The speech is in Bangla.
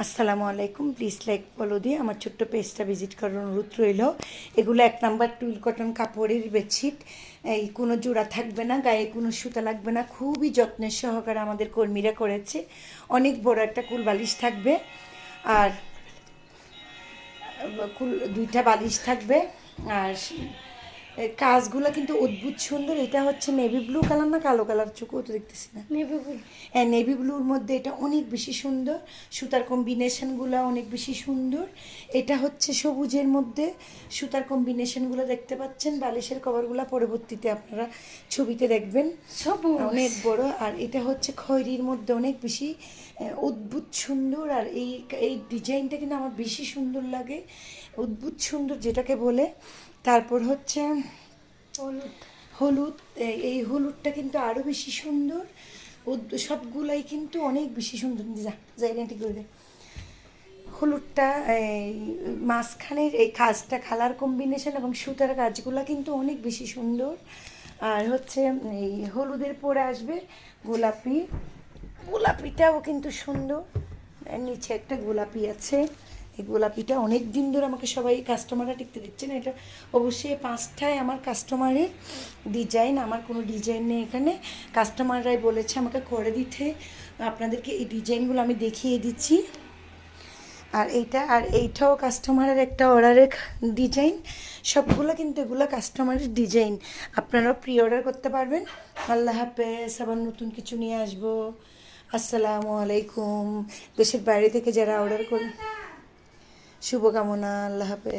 আসসালামু আলাইকুম, প্লিজ লাইক ফলো দিয়ে আমার ছোট্ট পেজটা ভিজিট করার অনুরোধ রইল। এগুলো 1 নাম্বার টুইল কটন কাপড়ের বেডশিট। এই কোনো জোড়া থাকবে না, গায়ে কোনো সুতা লাগবে না, খুবই যত্নের সহকারে আমাদের কর্মীরা করেছে। অনেক বড় একটা কুল বালিশ থাকবে, আর দুইটা বালিশ থাকবে। আর কাজগুলো কিন্তু অদ্ভুত সুন্দর। এটা হচ্ছে নেভি ব্লু কালার, না কালো কালার, চোখও তো দেখতেছি না, নেভি ব্লু। হ্যাঁ নেভি ব্লুর মধ্যে এটা অনেক বেশি সুন্দর। সুতার কম্বিনেশনগুলো অনেক বেশি সুন্দর। এটা হচ্ছে সবুজের মধ্যে সুতার কম্বিনেশনগুলো দেখতে পাচ্ছেন। বালিশের কভারগুলো পরবর্তীতে আপনারা ছবিতে দেখবেন, সবুজ অনেক বড়। আর এটা হচ্ছে খয়েরির মধ্যে অনেক বেশি অদ্ভুত সুন্দর। আর এই এই ডিজাইনটা কিন্তু আমার বেশি সুন্দর লাগে, অদ্ভুত সুন্দর যেটাকে বলে। তারপর হচ্ছে হলুদ। হলুদ, এই হলুদটা কিন্তু আরও বেশি সুন্দর। সবগুলাই কিন্তু অনেক বেশি সুন্দর। জাইলেন্টি করে দেয় হলুদটা, এই মাঝখানের এই কাজটা, কালার কম্বিনেশন এবং সুতার কাজগুলো কিন্তু অনেক বেশি সুন্দর। আর হচ্ছে এই হলুদের পরে আসবে গোলাপি, গোলাপিটাও কিন্তু সুন্দর। নিচে একটা গোলাপি আছে, এই গোলাপিটা অনেক দিন ধরে আমাকে সবাই কাস্টমাররা টিকতে দিচ্ছেন। এটা অবশ্যই 5টায় আমার কাস্টমারের ডিজাইন, আমার কোনো ডিজাইন নেই এখানে। কাস্টমাররাই বলেছে আমাকে করে দিতে, আপনাদেরকে এই ডিজাইনগুলো আমি দেখিয়ে দিচ্ছি। আর এইটাও কাস্টমারের একটা অর্ডারের ডিজাইন। সবগুলো কিন্তু এগুলো কাস্টমারের ডিজাইন, আপনারাও প্রি অর্ডার করতে পারবেন। আল্লাহ হাফেজ, আবার নতুন কিছু নিয়ে আসবো। আসসালামু আলাইকুম। দেশের বাইরে থেকে যারা অর্ডার করেন, শুভকামনা। আল্লাহ হাফেজ।